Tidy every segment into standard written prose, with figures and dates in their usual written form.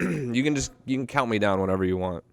You can count me down whenever you want.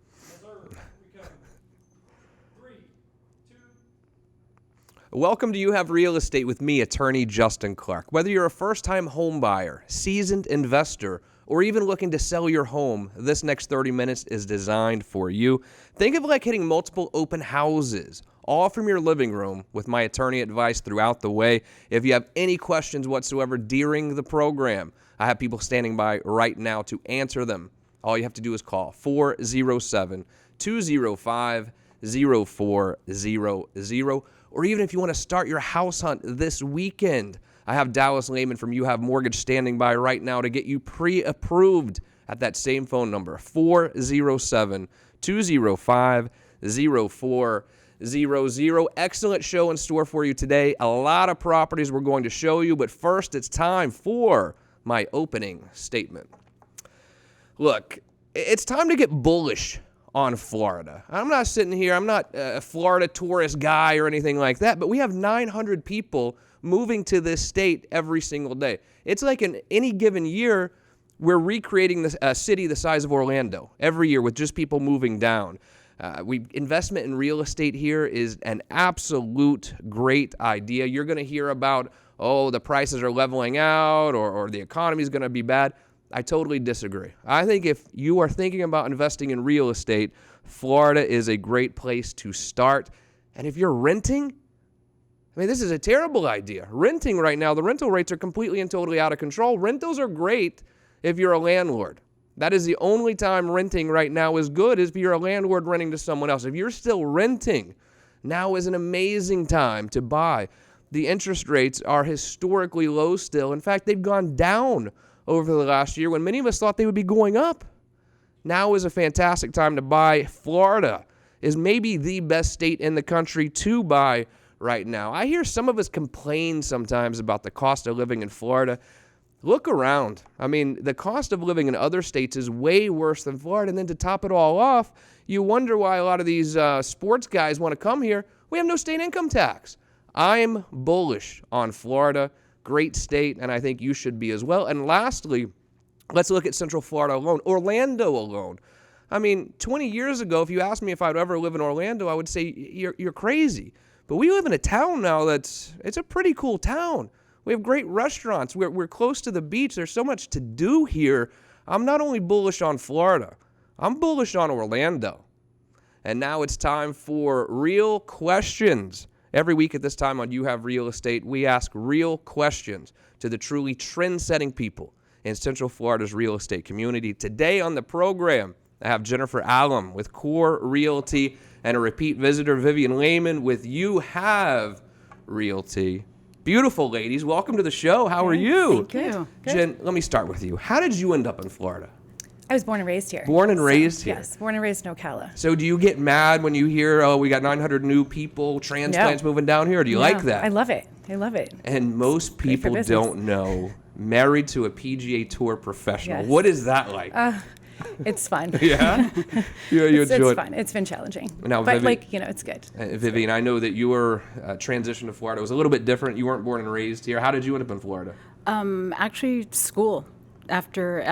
Welcome to You Have Real Estate with me, attorney Justin Clark. Whether you're a first-time home buyer, seasoned investor, or even looking to sell your home, this next 30 minutes is designed for you. Think of it like hitting multiple open houses, all from your living room, with my attorney advice throughout the way. If you have any questions whatsoever during the program, I have people standing by right now to answer them. All you have to do is call 407-205-0400. Or even if you want to start your house hunt this weekend, I have Dallas Lehman from You Have Mortgage standing by right now to get you pre-approved at that same phone number, 407-205-0400. Excellent show in store for you today. A lot of properties we're going to show you, but first it's time for my opening statement. Look, it's time to get bullish on Florida. I'm not sitting here, I'm not a Florida tourist guy or anything like that, but we have 900 people moving to this state every single day. It's like in any given year, we're recreating a city the size of Orlando every year with just people moving down. Investment in real estate here is an absolute great idea. You're going to hear about, the prices are leveling out or the economy is going to be bad. I totally disagree. I think if you are thinking about investing in real estate, Florida is a great place to start. And if you're renting, this is a terrible idea. Renting right now, the rental rates are completely and totally out of control. Rentals are great if you're a landlord. That is the only time renting right now is good, is if you're a landlord renting to someone else. If you're still renting, now is an amazing time to buy. The interest rates are historically low still. In fact, they've gone down over the last year when many of us thought they would be going up. Now is a fantastic time to buy. Florida is maybe the best state in the country to buy right now. I hear some of us complain sometimes about the cost of living in Florida. Look around. The cost of living in other states is way worse than Florida. And then to top it all off, you wonder why a lot of these sports guys want to come here. We have no state income tax. I'm bullish on Florida. Great state, and I think you should be as well. And lastly, let's look at Central Florida alone, Orlando alone. 20 years ago, if you asked me if I'd ever live in Orlando, I would say you're crazy. But we live in a town now it's a pretty cool town. We have great restaurants. We're close to the beach. There's so much to do here. I'm not only bullish on Florida, I'm bullish on Orlando. And now it's time for real questions. Every week at this time on You Have Real Estate, we ask real questions to the truly trend-setting people in Central Florida's real estate community. Today on the program, I have Jennifer Allum with Core Realty and a repeat visitor, Vivian Lehman with You Have Realty. Beautiful ladies, welcome to the show. How are you? Thank you. Good. Jen, let me start with you. How did you end up in Florida? I was born and raised here. Raised here? Yes, born and raised in Ocala. So do you get mad when you hear, we got 900 new people, transplants moving down here? Do you like that? I love it. And most people don't know, married to a PGA Tour professional. Yes. What is that like? It's fun. Yeah? It's fun. It's been challenging. Now, but it's good. Vivian, I know that your transition to Florida was a little bit different. You weren't born and raised here. How did you end up in Florida? Actually, school. After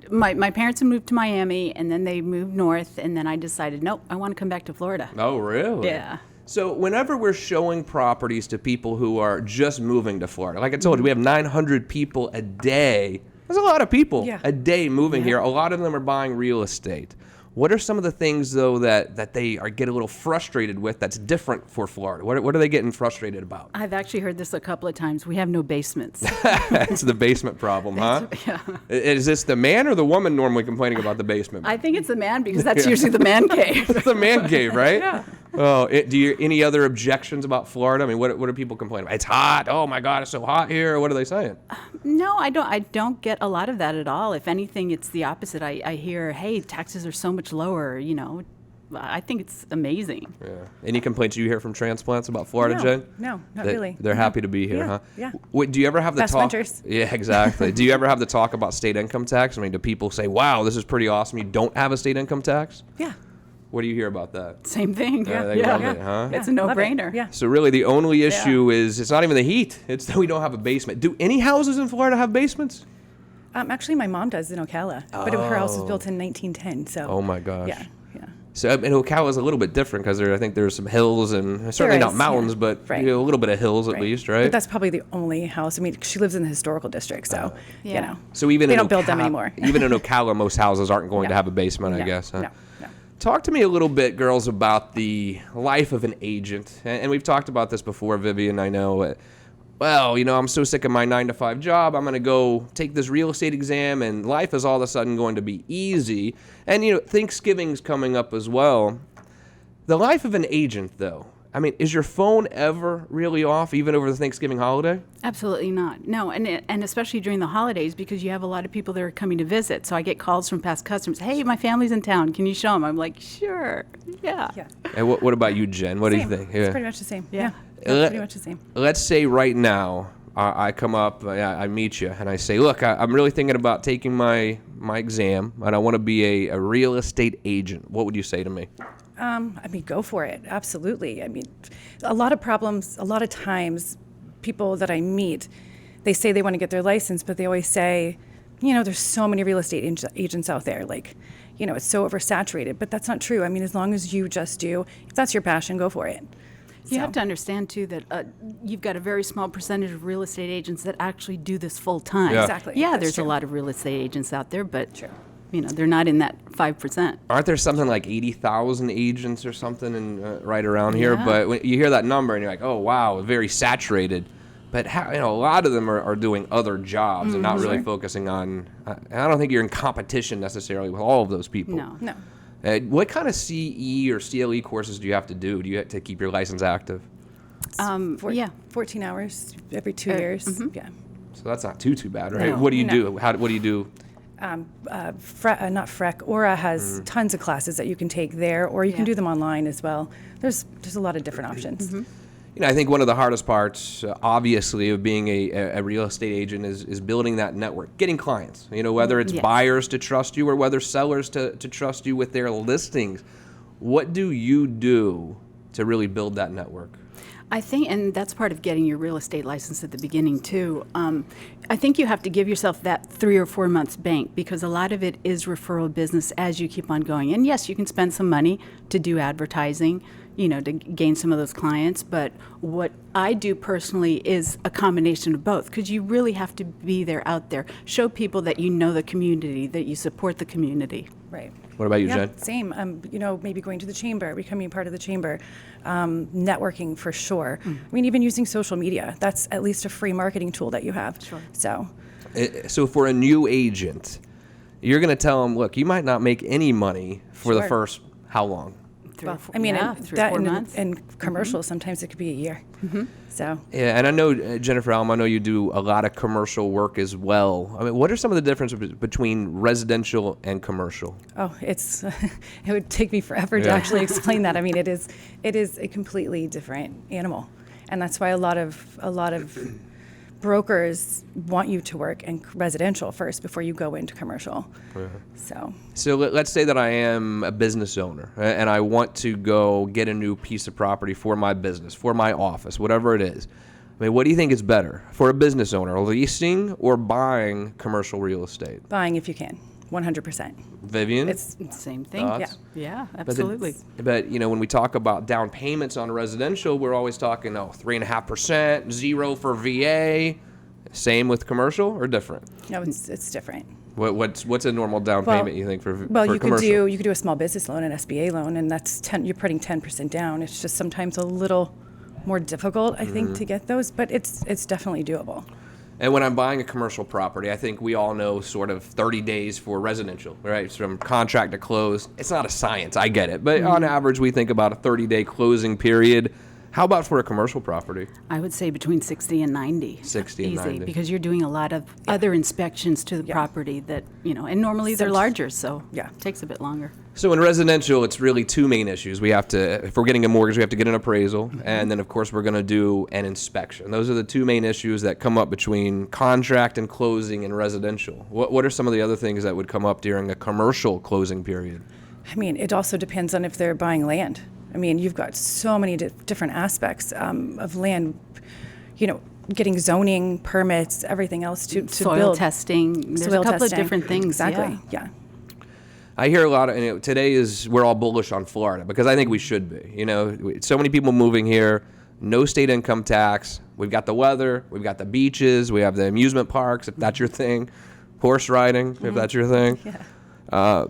my parents had moved to Miami, and then they moved north, and then I decided, nope, I want to come back to Florida. Oh, really? Yeah. So whenever we're showing properties to people who are just moving to Florida, like I told you, we have 900 people a day. There's a lot of people a day moving here. A lot of them are buying real estate. What are some of the things, though, that they get a little frustrated with that's different for Florida? What are they getting frustrated about? I've actually heard this a couple of times. We have no basements. It's the basement problem, huh? Yeah. Is this the man or the woman normally complaining about the basement? I think it's the man, because that's usually the man cave. It's the man cave, right? Yeah. Oh, any other objections about Florida? What do people complain about? It's hot. Oh my God, it's so hot here. What are they saying? No, I don't get a lot of that at all. If anything, it's the opposite. I hear, hey, taxes are so much lower. I think it's amazing. Yeah. Any complaints you hear from transplants about Florida, Jen? No, not really. They're happy to be here, huh? Yeah. Do you ever have the Best talk? winters. Yeah, exactly. Do you ever have the talk about state income tax? Do people say, "Wow, this is pretty awesome"? You don't have a state income tax? Yeah. What do you hear about that? Same thing. They love it, huh? It's a no-brainer. Yeah. So really, the only issue is it's not even the heat; it's that we don't have a basement. Do any houses in Florida have basements? Actually, my mom does in Ocala, but her house was built in 1910. So. Oh my gosh. Yeah. So and Ocala is a little bit different because I think there's some hills and certainly not mountains, but Right. a little bit of hills at least, right? But that's probably the only house. I mean, she lives in the historical district, so you know. So even they in don't build them anymore. Even in Ocala, most houses aren't going to No. have a basement, I No. guess. Huh? No. Talk to me a little bit, girls, about the life of an agent. And we've talked about this before, Vivian, I know. Well, I'm so sick of my 9-to-5 job. I'm going to go take this real estate exam, and life is all of a sudden going to be easy. And, Thanksgiving's coming up as well. The life of an agent, though. I mean, is your phone ever really off, even over the Thanksgiving holiday? Absolutely not. No, and especially during the holidays, because you have a lot of people that are coming to visit. So I get calls from past customers. Hey, my family's in town. Can you show them? I'm like, sure. Yeah. And what about you, Jen? What do you think? It's pretty much the same. Yeah. Pretty much the same. Let's say right now I come up, I meet you, and I say, look, I'm really thinking about taking my exam, and I want to be a real estate agent. What would you say to me? I mean, go for it. Absolutely. I mean, a lot of problems, a lot of times, people that I meet, they say they want to get their license, but they always say, there's so many real estate agents out there. Like, it's so oversaturated. But that's not true. I mean, as long as you just do, if that's your passion, go for it. You have to understand, too, that you've got a very small percentage of real estate agents that actually do this full time. Yeah. Exactly. Yeah, That's there's true. a lot of real estate agents out there, but True. they're not in that 5%. Aren't there something like 80,000 agents or something right around here? Yeah. But when you hear that number and you're like, oh, wow, very saturated. But a lot of them are doing other jobs and not really focusing on. I don't think you're in competition necessarily with all of those people. No. What kind of CE or CLE courses do you have to do? Do you have to keep your license active? 14 hours every 2 years. Yeah. So that's not too bad, right? No. What do you No. do? What do you do? Not FREC. Aura has tons of classes that you can take there, or you can Yeah. do them online as well. There's a lot of different options. I think one of the hardest parts, obviously, of being a real estate agent is building that network, getting clients. Whether it's Yes. buyers to trust you or whether sellers to trust you with their listings. What do you do to really build that network? I think, and that's part of getting your real estate license at the beginning, too. I think you have to give yourself that 3 or 4 months bank, because a lot of it is referral business as you keep on going. And yes, you can spend some money to do advertising, to gain some of those clients. But what I do personally is a combination of both, because you really have to be there out there. Show people that you know the community, that you support the community. Right. What about you, Yeah, Jen? same. Maybe going to the chamber, becoming part of the chamber, networking for sure. I mean, even using social media. That's at least a free marketing tool that you have. Sure. So for a new agent, you're going to tell them, look, you might not make any money for the Sure. first how long? Well, I mean, yeah, and 3 or that 4 months. in commercials, sometimes it could be a year. So. Yeah, and I know, Jennifer Alm, I know you do a lot of commercial work as well. I mean, what are some of the differences between residential and commercial? Oh, it's it would take me forever to Yeah. actually explain that. I mean, it is a completely different animal, and that's why a lot of brokers want you to work in residential first before you go into commercial. So let's say that I am a business owner and I want to go get a new piece of property for my business, for my office, whatever it is. I mean, what do you think is better for a business owner, leasing or buying commercial real estate? Buying if you can, 100%. Vivian? It's Same thing. Thoughts? Yeah, But absolutely. But when we talk about down payments on residential, we're always talking 3.5%, 0 for VA. Same with commercial or different? no, it's different. What's a normal down Well- payment you think for Well, for you commercial? could do a small business loan, an SBA loan, and that's you're putting 10% down. It's just sometimes a little more difficult, I think, to get those, but it's definitely doable. And when I'm buying a commercial property, I think we all know sort of 30 days for residential, right? It's from contract to close. It's not a science, I get it. But on average, we think about a 30-day closing period. How about for a commercial property? I would say between 60 and 90. 60 and Easy, 90. because you're doing a lot of other inspections to the property that, and normally they're larger, so Yeah. it takes a bit longer. So in residential, it's really two main issues. We have to, if we're getting a mortgage, we have to get an appraisal, and then of course we're going to do an inspection. Those are the two main issues that come up between contract and closing in residential. What are some of the other things that would come up during a commercial closing period? I mean, it also depends on if they're buying land. I mean, you've got so many different aspects of land. getting zoning permits, everything else to Soil build. testing. There's Soil a couple testing. of different things. Exactly. Yeah. I hear a lot of, today we're all bullish on Florida because I think we should be. So many people moving here, no state income tax. We've got the weather, we've got the beaches, we have the amusement parks, if that's your thing, horse riding, if that's your thing. Yeah.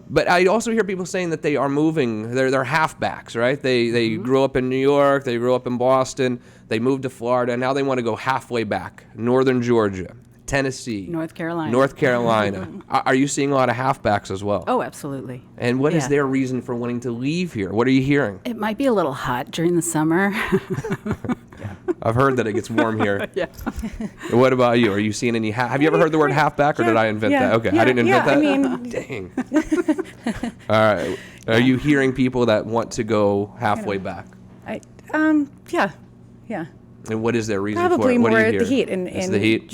But I also hear people saying that they are moving, they're halfbacks, right? They grew up in New York, they grew up in Boston, they moved to Florida, and now they want to go halfway back. Northern Georgia, Tennessee, North Carolina. North Carolina. Are you seeing a lot of halfbacks as well? Oh, absolutely. And what is Yeah. their reason for wanting to leave here? What are you hearing? It might be a little hot during the summer. I've heard that it gets warm here. Yeah. What about you? Are you seeing any? Have you ever heard the word halfback, or did I invent that? Okay, I didn't invent that. I mean, Dang. All right. Are you hearing people that want to go halfway back? yeah. And what is their reason for Probably it? What do more you hear? the heat It's the heat.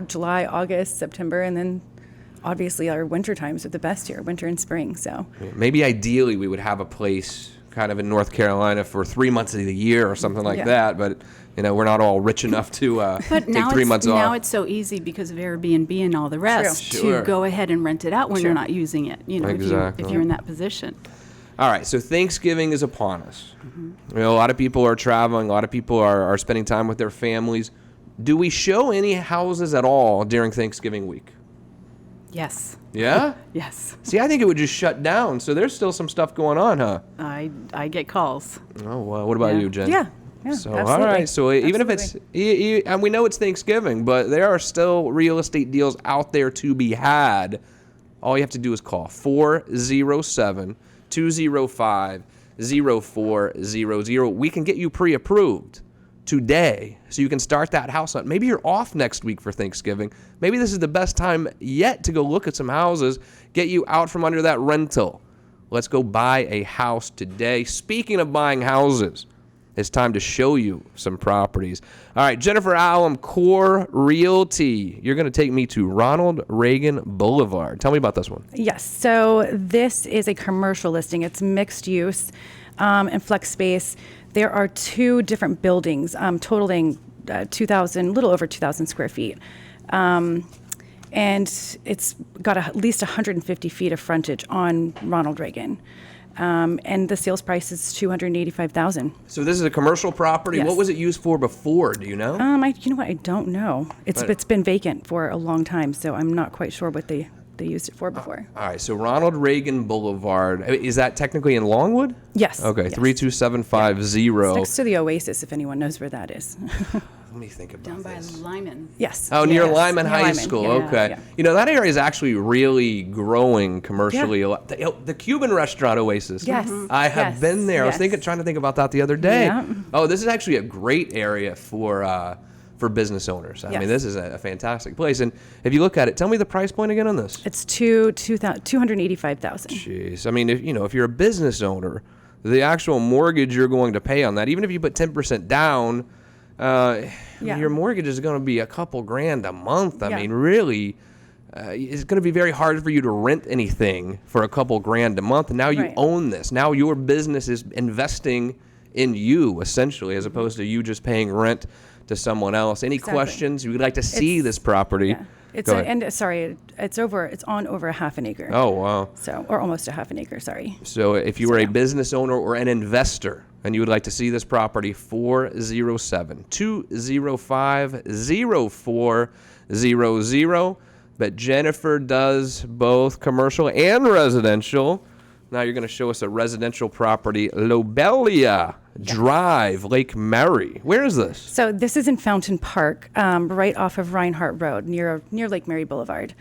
July, August, September, and then obviously our winter times are the best here, winter and spring. So Maybe ideally we would have a place kind of in North Carolina for 3 months of the year or something like Yeah. that. But we're not all rich enough to But take now 3 months now off. it's so easy because of Airbnb and all the rest Sure. to go ahead and rent it out when you're not using it. Exactly. If you're in that position. All right, so Thanksgiving is upon us. A lot of people are traveling. A lot of people are spending time with their families. Do we show any houses at all during Thanksgiving week? Yes. Yeah? Yes. See, I think it would just shut down. So there's still some stuff going on, huh? I get calls. Oh, well, what about Yeah. you, Jen? yeah, So, absolutely. all right. So even if it's, and we know it's Thanksgiving, but there are still real estate deals out there to be had. All you have to do is call 407-205-0400. We can get you pre-approved today so you can start that house hunt. Maybe you're off next week for Thanksgiving. Maybe this is the best time yet to go look at some houses, get you out from under that rental. Let's go buy a house today. Speaking of buying houses, it's time to show you some properties. All right, Jennifer Allen, Core Realty. You're going to take me to Ronald Reagan Boulevard. Tell me about this one. Yes. So this is a commercial listing. It's mixed use and flex space. There are two different buildings totaling little over 2,000 square feet. And it's got at least 150 feet of frontage on Ronald Reagan. And the sales price is $285,000. So this is a commercial property. Yes. What was it used for before? Do you know? You know what? I don't know. It's been vacant for a long time, so I'm not quite sure what they used it for before. All right, so Ronald Reagan Boulevard. Is that technically in Longwood? Yes. Okay, yes. 32750. It's next to the Oasis, if anyone knows where that is. Let me think about Down by this. Lyman. Yes. Oh, near Yes. Lyman Near High Lyman, School. yeah. Okay. Yeah. That area is actually really growing commercially. Yeah. A lot. The Cuban restaurant Oasis. Yes. I have Yes. been there. I was Yes. trying to think about that the other day. Yeah. Oh, this is actually a great area for business owners. I mean, Yes. this is a fantastic place. And if you look at it, tell me the price point again on this. It's $285,000. Jeez. I mean, if you're a business owner, the actual mortgage you're going to pay on that, even if you put 10% down, your mortgage is going to be a couple grand a month. I mean, really, it's going to be very hard for you to rent anything for a couple grand a month. And now you Right. own this. Now your business is investing in you, essentially, as opposed to you just paying rent to someone else. Any Exactly. questions? You would like to see this property? Yeah. It's Go ahead. it's on over a half an acre. Oh, wow. So, or almost a half an acre, sorry. So if you were a business owner or an investor and you would like to see this property, 407-205-0400. But Jennifer does both commercial and residential. Now you're going to show us a residential property, Lobelia Drive, Lake Mary. Where is this? So this is in Fountain Park, right off of Reinhardt Road, near Lake Mary Boulevard.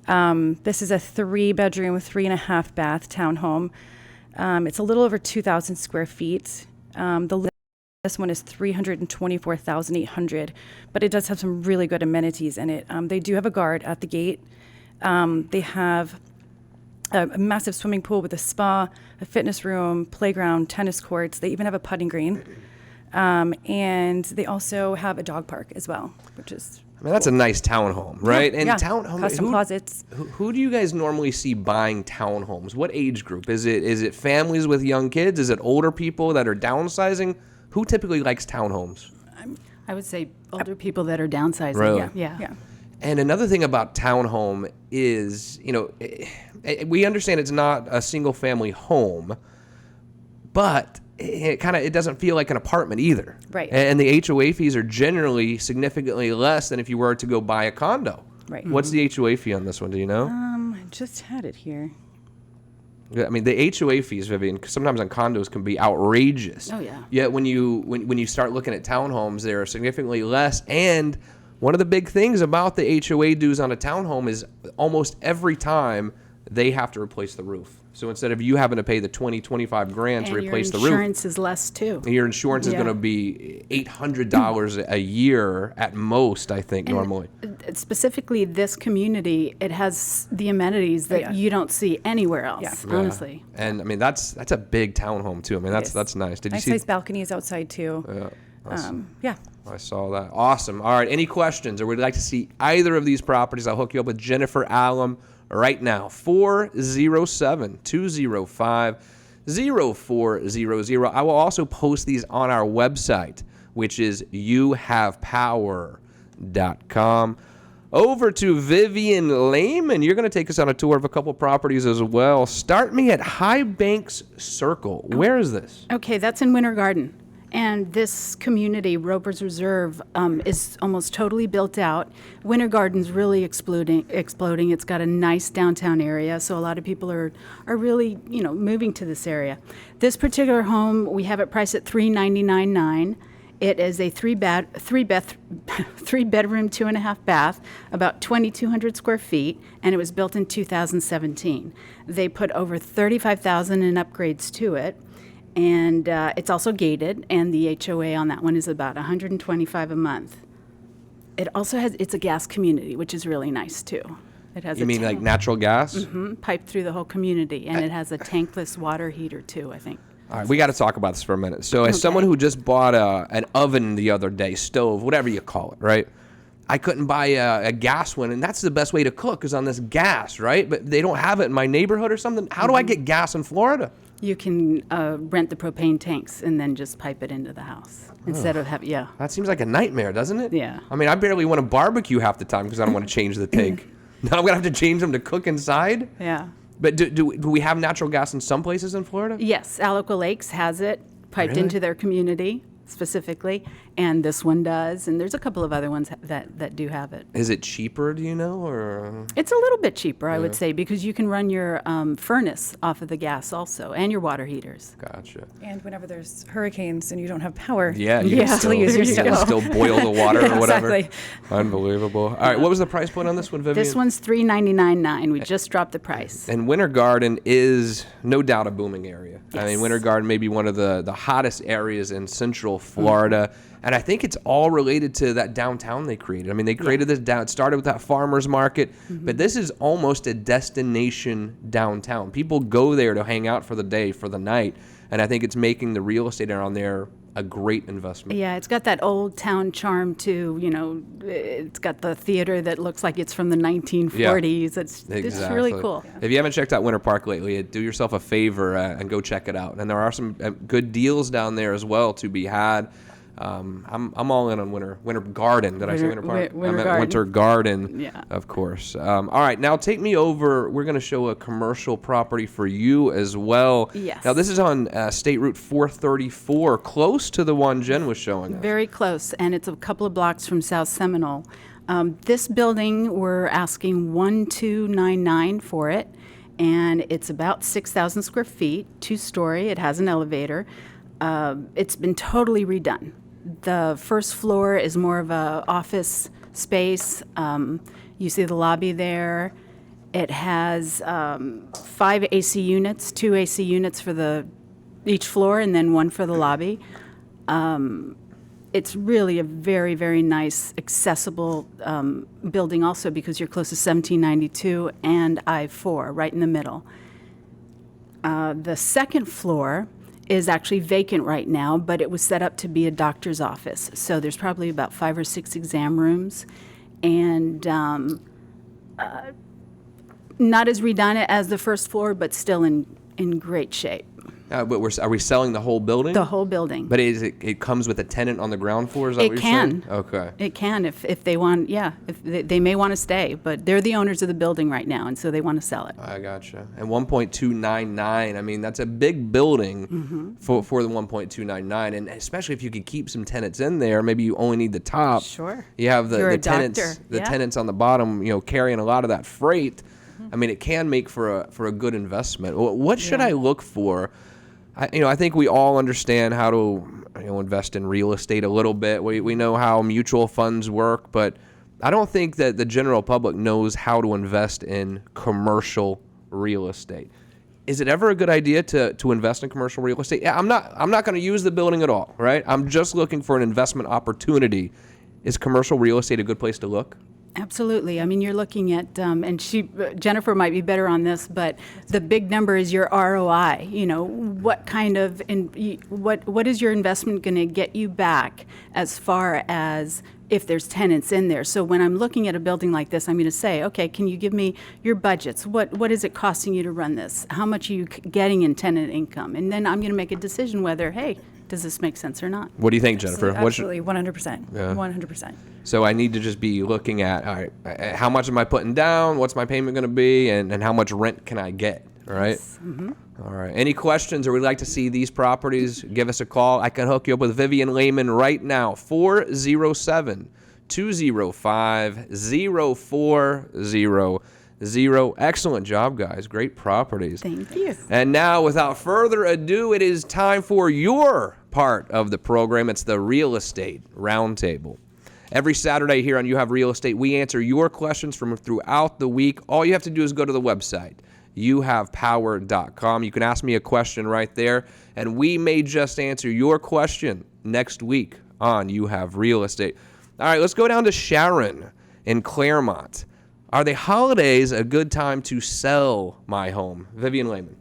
This is a 3-bedroom, 3.5 bath townhome. It's a little over 2,000 square feet. This one is $324,800, but it does have some really good amenities in it. They do have a guard at the gate. They have a massive swimming pool with a spa, a fitness room, playground, tennis courts. They even have a putting green. And they also have a dog park as well, which is I mean, that's a nice townhome, right? Yeah, and yeah. townhome. Custom closets. Who do you guys normally see buying townhomes? What age group? Is it families with young kids? Is it older people that are downsizing? Who typically likes townhomes? I would say older people that are downsizing. Really? Yeah. And another thing about townhome is, we understand it's not a single family home, but it doesn't feel like an apartment either. Right. And the HOA fees are generally significantly less than if you were to go buy a condo. Right. What's the HOA fee on this one? Do you know? I just had it here. I mean, the HOA fees, Vivian, sometimes on condos can be outrageous. Oh, yeah. Yet when you start looking at townhomes, they're significantly less. And one of the big things about the HOA dues on a townhome is almost every time they have to replace the roof. So instead of you having to pay the 25 grand to replace the roof, your insurance is less too. your insurance is Yeah. going to be $800 a year at most, I think, normally. Specifically, this community, it has the amenities that Yeah. you don't see anywhere else. Yeah. Honestly. And I mean, that's a big townhome too. I mean, that's nice. Did you Nice see? size balconies outside too. Yeah. I saw that. Awesome. All right. Any questions or would you like to see either of these properties? I'll hook you up with Jennifer Allen right now. 407-205-0400. I will also post these on our website, which is youhavepower.com. Over to Vivian Lehman. You're going to take us on a tour of a couple properties as well. Start me at High Banks Circle. Where is this? Okay, that's in Winter Garden. And this community, Roper's Reserve, is almost totally built out. Winter Garden's really exploding. It's got a nice downtown area, so a lot of people are really, moving to this area. This particular home, we have it priced at $399,900. It is a three bedroom, 2.5 bath, about 2,200 square feet, and it was built in 2017. They put over $35,000 in upgrades to it. And it's also gated, and the HOA on that one is about $125 a month. It also it's a gas community, which is really nice too. It has You mean like natural gas? piped through the whole community, and it has a tankless water heater too, I think. All right, we got to talk about this for a minute. So as someone who just bought an oven the other day, stove, whatever you call it, right? I couldn't buy a gas one, and that's the best way to cook is on this gas, right? But they don't have it in my neighborhood or something. How do I get gas in Florida? You can rent the propane tanks and then just pipe it into the house instead of yeah. That seems like a nightmare, doesn't it? Yeah. I mean, I barely want to barbecue half the time because I don't want to change the tank. Now I'm going to have to change them to cook inside? Yeah. But do we have natural gas in some places in Florida? Yes, Aliqua Lakes has it piped Really? into their community specifically, and this one does, and there's a couple of other ones that do have it. Is it cheaper, do you know? Or It's a little bit cheaper, I would say, because you can run your furnace off of the gas also, and your water heaters. Gotcha. And whenever there's hurricanes and you don't have power, Yeah, you Yeah. can still use your you can stove. still boil the water or whatever. Exactly. Unbelievable. All right, what was the price point on this one, Vivian? This one's $399,900. We just dropped the price. And Winter Garden is no doubt a booming area. I mean, Winter Garden may be one of the hottest areas in Central Florida. And I think it's all related to that downtown they created. I mean, they created this down. It started with that farmer's market, but this is almost a destination downtown. People go there to hang out for the day, for the night. And I think it's making the real estate around there a great investment. Yeah, it's got that old town charm too. It's got the theater that looks like it's from the 1940s. It's really cool. If you haven't checked out Winter Park lately, do yourself a favor and go check it out. And there are some good deals down there as well to be had. I'm all in on Winter Garden. Did I say Winter Park? Winter I meant Garden. Winter Garden. Yeah. Of course. All right, now take me over. We're going to show a commercial property for you as well. Yes. Now this is on State Route 434, close to the one Jen was showing us. Very close, and it's a couple of blocks from South Seminole. This building, we're asking $1,299 for it, and it's about 6,000 square feet, 2-story. It has an elevator. It's been totally redone. The first floor is more of a office space. You see the lobby there. It has 5 AC units, 2 AC units for each floor, and then 1 for the lobby. It's really a very, very nice, accessible building also because you're close to 1792 and I-4, right in the middle. The second floor is actually vacant right now, but it was set up to be a doctor's office. So there's probably about 5 or 6 exam rooms, and not as redone as the first floor, but still in great shape. But are we selling the whole building? The whole building. But it comes with a tenant on the ground floor? Is that It what you're can. saying? Okay. It can if they want, if they may want to stay, but they're the owners of the building right now, and so they want to sell it. I gotcha. And 1.299, I mean, that's a big building for the 1.299, and especially if you could keep some tenants in there, maybe you only need the top. Sure. You have You're the a tenants, doctor. the Yeah. tenants on the bottom, carrying a lot of that freight. I mean, it can make for a good investment. What should I look for? I think we all understand how to invest in real estate a little bit. We know how mutual funds work, but I don't think that the general public knows how to invest in commercial real estate. Is it ever a good idea to invest in commercial real estate? Yeah, I'm not going to use the building at all, right? I'm just looking for an investment opportunity. Is commercial real estate a good place to look? Absolutely. I mean, you're looking at, and Jennifer might be better on this, but the big number is your ROI. What kind of, what is your investment going to get you back as far as if there's tenants in there? So when I'm looking at a building like this, I'm going to say, okay, can you give me your budgets? What is it costing you to run this? How much are you getting in tenant income? And then I'm going to make a decision whether, hey, does this make sense or not? What do you think, Jennifer? Absolutely, 100%. Yeah. 100%. So I need to just be looking at, all right, how much am I putting down? What's my payment going to be? And how much rent can I get? All right. Yes. Mm-hmm. All right. Any questions or would like to see these properties? Give us a call. I can hook you up with Vivian Lehman right now. 407-205-0400. Excellent job, guys. Great properties. Thank you. And now, without further ado, it is time for your part of the program. It's the Real Estate Roundtable. Every Saturday here on You Have Real Estate, we answer your questions from throughout the week. All you have to do is go to the website, youhavepower.com. You can ask me a question right there, and we may just answer your question next week on You Have Real Estate. All right, let's go down to Sharon in Claremont. Are the holidays a good time to sell my home? Vivian Lehman.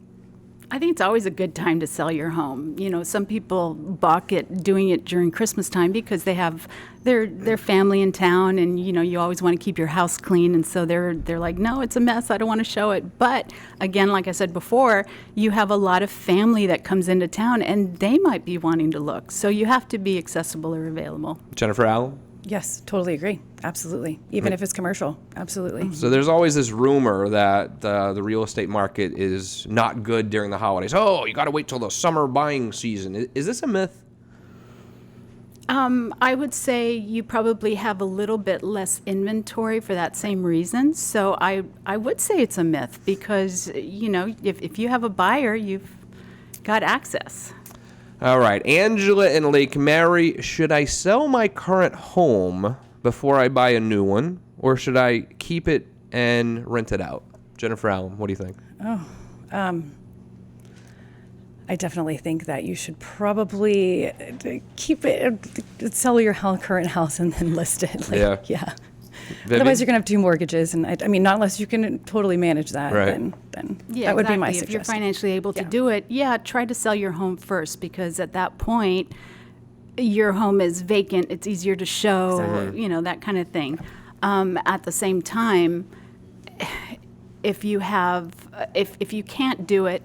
I think it's always a good time to sell your home. Some people balk at doing it during Christmas time because they have their family in town, and you always want to keep your house clean, and so they're like, no, it's a mess, I don't want to show it. But again, like I said before, you have a lot of family that comes into town, and they might be wanting to look. So you have to be accessible or available. Jennifer Allen? Yes, totally agree. Absolutely. Even if it's commercial, absolutely. So there's always this rumor that the real estate market is not good during the holidays. Oh, you got to wait till the summer buying season. Is this a myth? I would say you probably have a little bit less inventory for that same reason. So I would say it's a myth because, if you have a buyer, you've got access. All right. Angela in Lake Mary, should I sell my current home before I buy a new one, or should I keep it and rent it out? Jennifer Allen, what do you think? I definitely think that you should probably keep it, sell your current house and then list it. Yeah. Yeah. Vivian? Otherwise, you're going to have two mortgages, and I mean, not unless you can totally manage that, Right. then Yeah, that would exactly. be my If you're suggestion. financially able to Yeah. do it, try to sell your home first, because at that point, your home is vacant. It's easier to show, that kind of thing. At the same time, if you can't do it,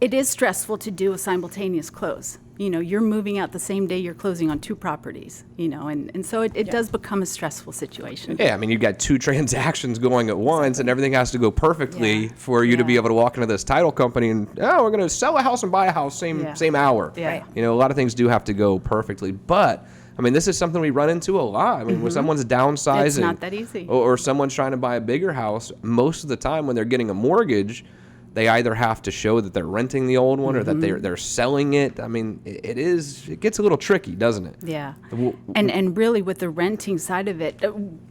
it is stressful to do a simultaneous close. You're moving out the same day you're closing on two properties, and so it does become a stressful situation. Yeah, I mean, you've got two transactions going at once, and everything has to go perfectly Yeah. for you to be Yeah. able to walk into this title company and, we're going to sell a house and buy a house same hour. Yeah. Right. A lot of things do have to go perfectly. But, I mean, this is something we run into a lot. I mean, when someone's downsizing. It's not that easy. Or someone's trying to buy a bigger house, most of the time when they're getting a mortgage, they either have to show that they're renting the old one or that they're selling it. I mean, it gets a little tricky, doesn't it? Yeah. And really with the renting side of it,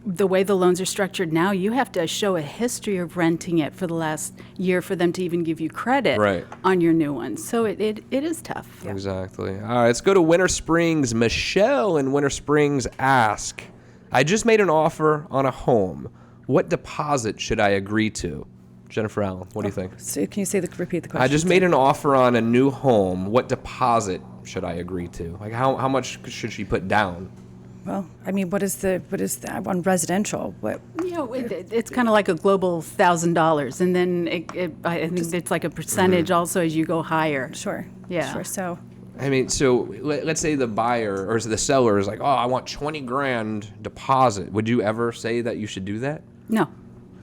the way the loans are structured now, you have to show a history of renting it for the last year for them to even give you credit Right. on your new one. So it is tough. Exactly. All right, let's go to Winter Springs. Michelle in Winter Springs ask, I just made an offer on a home. What deposit should I agree to? Jennifer Allen, what do you think? So can you repeat the question? I just made an offer on a new home. What deposit should I agree to? Like how much should she put down? Well, I mean, what is that on residential? What? It's kind of like a global $1,000, and then I think it's like a percentage also as you go higher. Sure. Yeah. Sure. So. I mean, so let's say the buyer or the seller is like, oh, I want 20 grand deposit. Would you ever say that you should do that? No.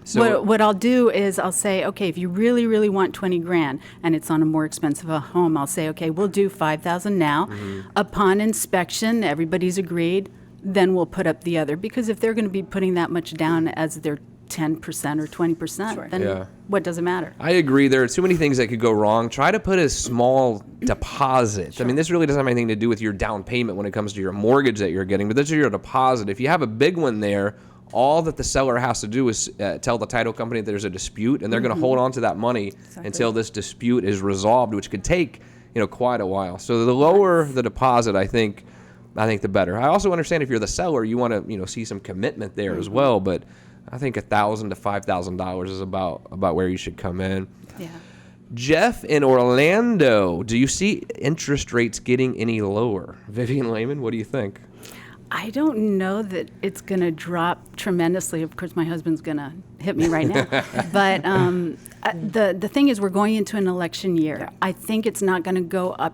So What I'll do is I'll say, okay, if you really, really want 20 grand and it's on a more expensive home, I'll say, okay, we'll do 5,000 now. Upon inspection, everybody's agreed, then we'll put up the other. Because if they're going to be putting that much down as their 10% or 20%, then what does it matter? I agree. There are too many things that could go wrong. Try to put a small deposit. I mean, this really doesn't have anything to do with your down payment when it comes to your mortgage that you're getting, but this is your deposit. If you have a big one there, all that the seller has to do is tell the title company that there's a dispute, and they're going to hold on to that money until this dispute is resolved, which could take, quite a while. So the lower the deposit, I think the better. I also understand if you're the seller, you want to, see some commitment there as well, but I think $1,000 to $5,000 is about where you should come in. Yeah. Jeff in Orlando, do you see interest rates getting any lower? Vivian Lehman, what do you think? I don't know that it's going to drop tremendously. Of course, my husband's going to hit me right now. But the thing is, we're going into an election year. Yeah. I think it's not going to go up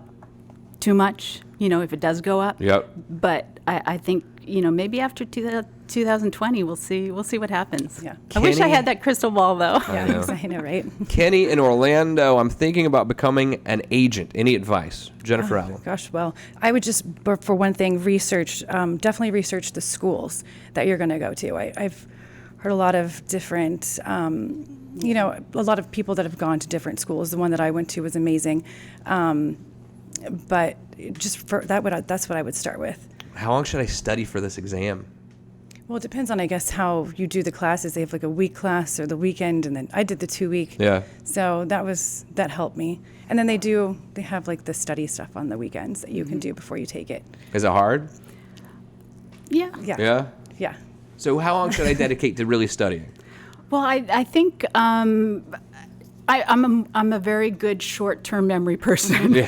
too much, if it does go up. Yep. But I think, maybe after 2020, we'll see what happens. Yeah. I wish I Kenny- had that crystal ball, though. Yeah, I know, right? Kenny in Orlando, I'm thinking about becoming an agent. Any advice? Jennifer Allen. Gosh, well, I would just, for one thing, definitely research the schools that you're going to go to. I've heard a lot of different, a lot of people that have gone to different schools. The one that I went to was amazing. But just for that's what I would start with. How long should I study for this exam? Well, it depends on, I guess, how you do the classes. They have like a week class or the weekend, and then I did the 2-week. Yeah. So that helped me. And then they have like the study stuff on the weekends that you can do before you take it. Is it hard? Yeah. Yeah. Yeah? Yeah. So how long should I dedicate to really studying? Well, I think I'm a very good short-term memory person.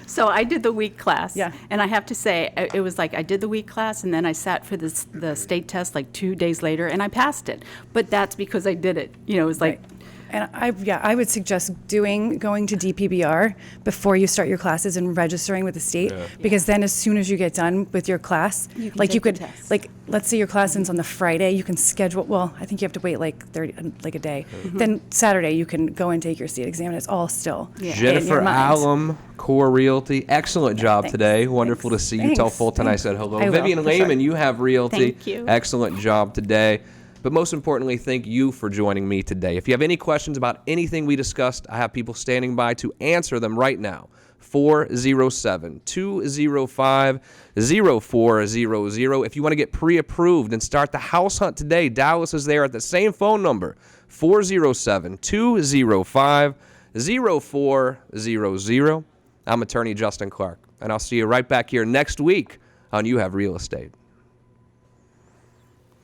So I did the week class. Yeah. And I have to say, it was like I did the week class, and then I sat for the state test like 2 days later, and I passed it. But that's because I did it. It was like. Right. And I would suggest going to DPBR before you start your classes and registering with the state, because then as soon as you get done with your class, You can like take you the could, test. like let's say your class ends on the Friday, you can schedule. Well, I think you have to wait like a day. Then Saturday you can go and take your state exam, and it's all still in your Jennifer mind. Allen, Core Realty. Excellent job thanks. today. Wonderful to see you. Tell Thanks. Fulton I Thanks. said hello. I will, Vivian for Lehman, sure. you have Realty. Thank you. Excellent job today. But most importantly, thank you for joining me today. If you have any questions about anything we discussed, I have people standing by to answer them right now. 407-205-0400. If you want to get pre-approved and start the house hunt today, Dallas is there at the same phone number, 407-205-0400. I'm attorney Justin Clark, and I'll see you right back here next week on You Have Real Estate.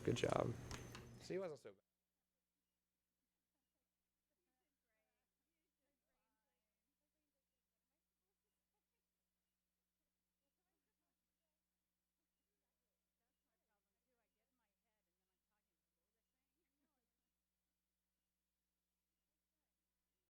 Good job.